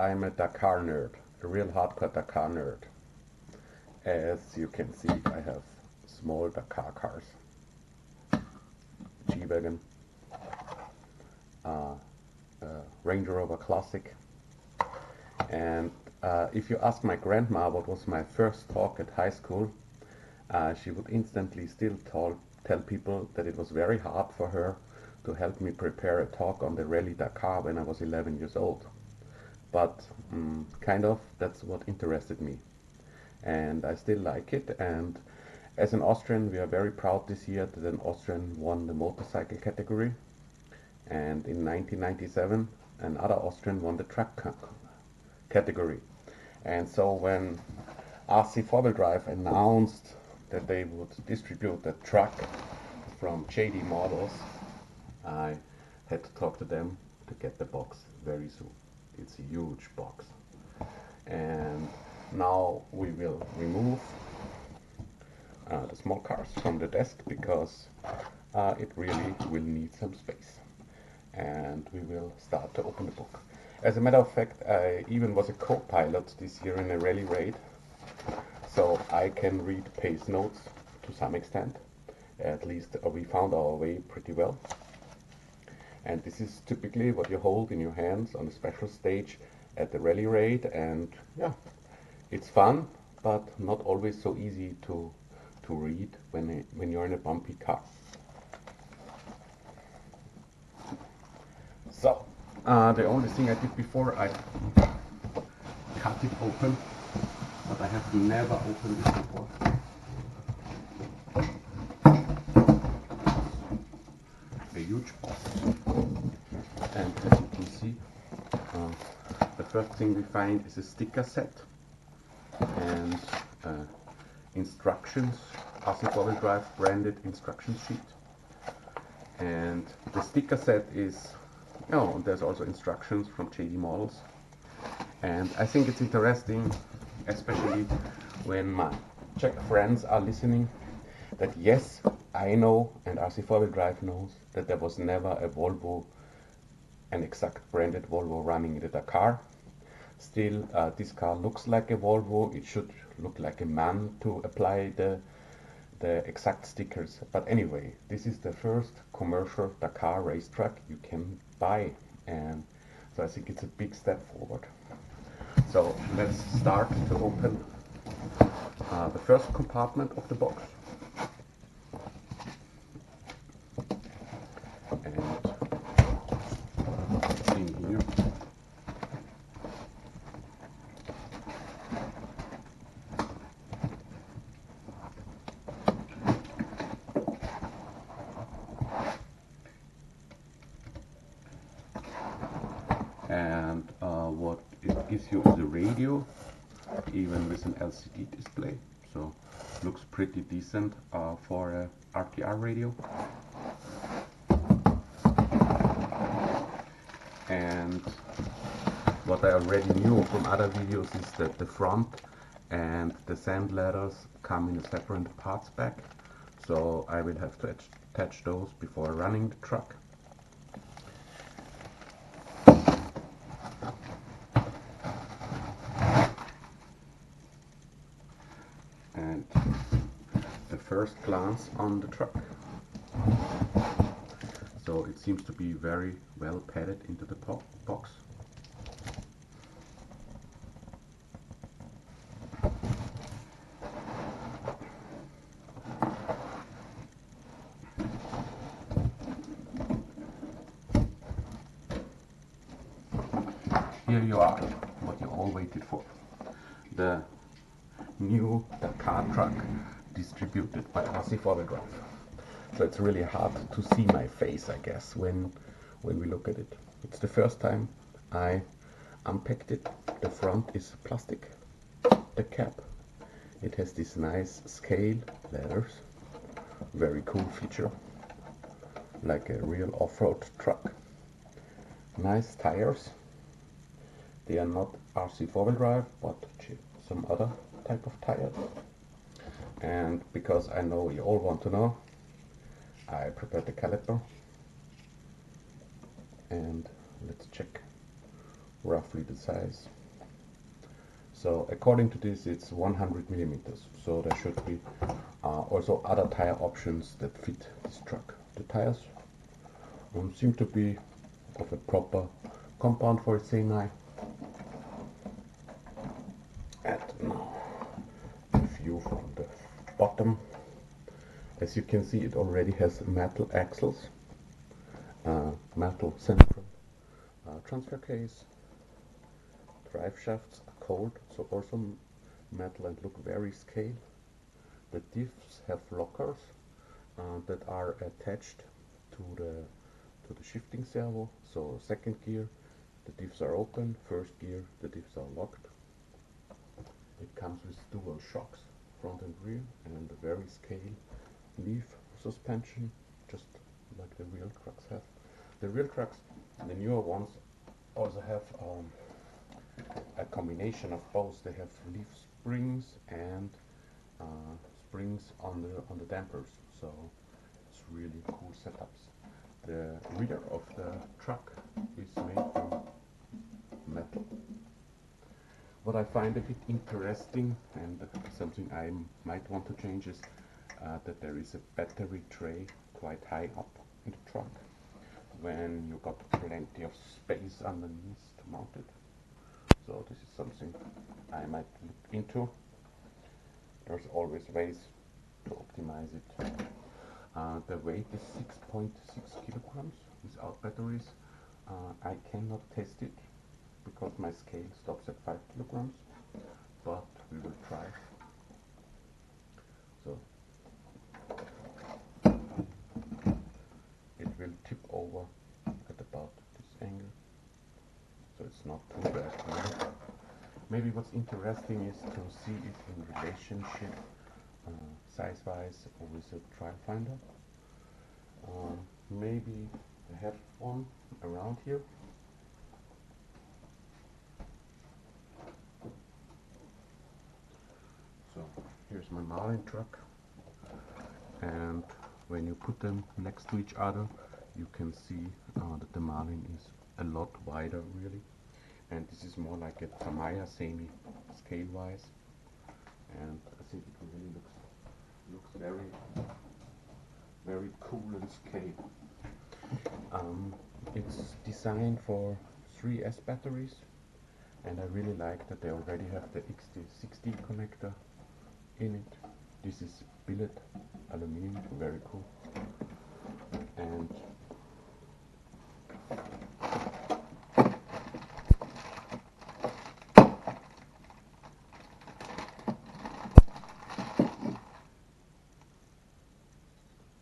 I'm a Dakar nerd, a real hardcore Dakar nerd. As you can see, I have small Dakar cars, G-Wagon, Range Rover Classic, and if you ask my grandma what was my first talk at high school, she would instantly still tell people that it was very hard for her to help me prepare a talk on the Rally Dakar when I was 11 years old. But kind of that's what interested me, and I still like it. And as an Austrian, we are very proud this year that an Austrian won the motorcycle category, and in 1997 another Austrian won the truck category. And so when RC4WD Dakar announced that they would distribute the truck from JD Models, I had to talk to them to get the box very soon. It's a huge box. And now we will remove the small cars from the desk because it really will need some space. And we will start to open the book. As a matter of fact, I even was a co-pilot this year in a rally raid, so I can read pace notes to some extent. At least we found our way pretty well. And this is typically what you hold in your hands on a special stage at the rally raid, and yeah, it's fun, but not always so easy to read when you're in a bumpy car. So, the only thing I did before, I cut it open, but I have never opened it before. A huge box. And as you can see, the first thing we find is a sticker set and instructions, RC4WD Dakar branded instruction sheet. And the sticker set is, there's also instructions from JD Models. And I think it's interesting, especially when my Czech friends are listening, that yes, I know and RC4WD Dakar knows that there was never a Volvo, an exact branded Volvo running in the Dakar. Still, this car looks like a Volvo. It should look like a man to apply the exact stickers. But anyway, this is the first commercial Dakar race truck you can buy, and so I think it's a big step forward. So let's start to open the first compartment of the box. And in here and what it gives you is a radio, even with an LCD display, so looks pretty decent for a RTR radio. And what I already knew from other videos is that the front and the sand ladders come in a separate parts pack, so I will have to attach those before running the truck. And the first glance on the truck. So it seems to be very well padded into the box. Here you are, what you all waited for. The new Dakar truck distributed by RC4WD Dakar. So it's really hard to see my face, I guess, when we look at it. It's the first time I unpacked it. The front is plastic, the cap. It has this nice scale letters, very cool feature, like a real off-road truck. Nice tires. They are not RC4WD Dakar, but some other type of tires. And because I know you all want to know, I prepared the caliper, and let's check roughly the size. So according to this, it's 100 millimeters. So there should be also other tire options that fit this truck. The tires seem to be of a proper compound for a semi. And now a view from the bottom. As you can see, it already has metal axles, metal central transfer case. Drive shafts are cold, so also metal and look very scale. The diffs have lockers that are attached to the shifting servo. So second gear, the diffs are open. First gear, the diffs are locked. It comes with dual shocks, front and rear, and a very scale leaf suspension, just like the real trucks have. The real trucks, the newer ones, also have a combination of both. They have leaf springs and springs on the dampers, so it's really cool setups. The rear of the truck is made from metal. What I find a bit interesting and something I might want to change is that there is a battery tray quite high up in the truck, when you got plenty of space underneath to mount it. So this is something I might look into. There's always ways to optimize it. The weight is 6.6 kilograms without batteries. I cannot test it because my scale stops at 5 kilograms, but we will try. So it will tip over at about this angle, so it's not too bad. Maybe what's interesting is to see it in relationship size-wise with a trial finder. Maybe I have one around here. So here's my Marlin truck, and when you put them next to each other, you can see that the Marlin is a lot wider really, and this is more like a Tamiya semi scale wise, and I think it really looks very cool and scale. It's designed for 3S batteries, and I really like that they already have the XT60 connector in it. This is billet aluminum, very cool. And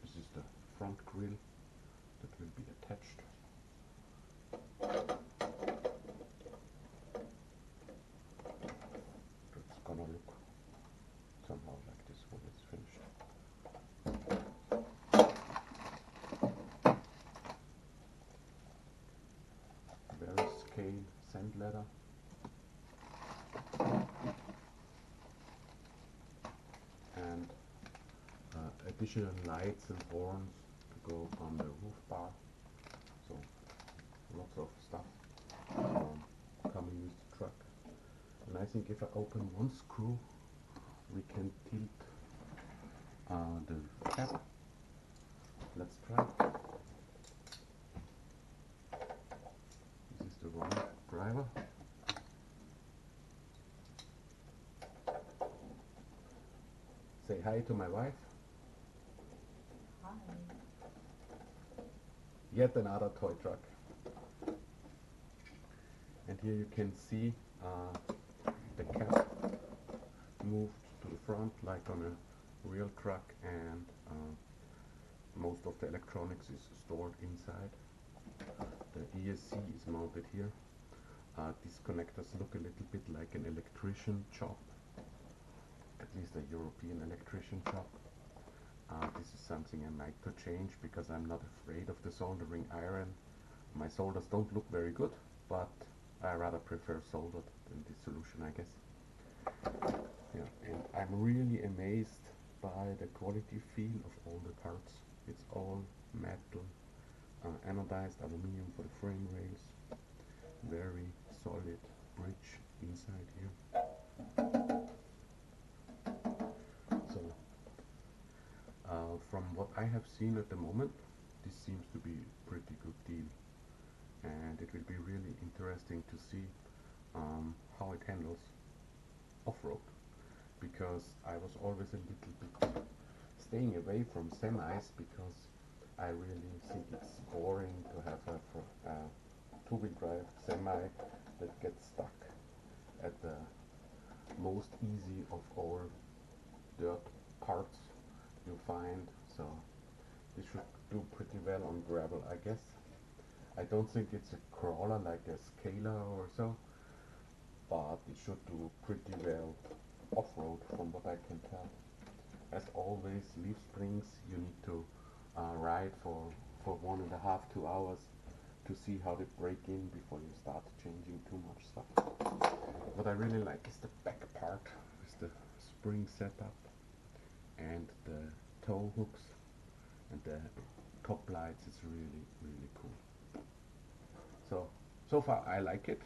this is the front grille that will be attached. It's gonna look somehow like this when it's finished. Very scale sand ladder. And additional lights and horns to go on the roof bar. So lots of stuff coming with the truck. And I think if I open one screw, we can tilt the cap. Let's try. This is the wrong driver. Say hi to my wife. Hi. Yet another toy truck. And here you can see the cap moved to the front like on a real truck, and most of the electronics is stored inside. The ESC is mounted here. These connectors look a little bit like an electrician shop, at least a European electrician shop. This is something I might to change because I'm not afraid of the soldering iron. My solders don't look very good, but I rather prefer soldered than this solution, I guess. Yeah, and I'm really amazed by the quality feel of all the parts. It's all metal, anodized aluminum for the frame rails, very solid bridge inside here. So from what I have seen at the moment, this seems to be a pretty good deal, and it will be really interesting to see how it handles off-road, because I was always a little bit staying away from semis because I really think it's boring to have a two-wheel drive semi that gets stuck at the most easy of all dirt parts you find. So this should do pretty well on gravel, I guess. I don't think it's a crawler like a scalar or so, but it should do pretty well off-road from what I can tell. As always, leaf springs you need to ride for 1.5 to 2 hours to see how they break in before you start changing too much stuff. What I really like is the back part, is the spring setup and the toe hooks and the top lights. It's really, really cool. So far I like it.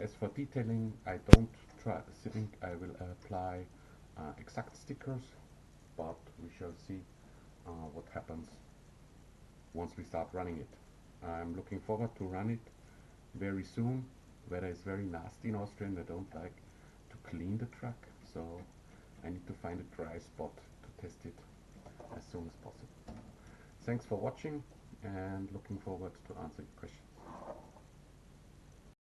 As for detailing, I don't think I will apply exact stickers, but we shall see what happens once we start running it. I'm looking forward to run it very soon. Weather is very nasty in Austria and I don't like to clean the truck, so I need to find a dry spot to test it as soon as possible. Thanks for watching and looking forward to answer your questions.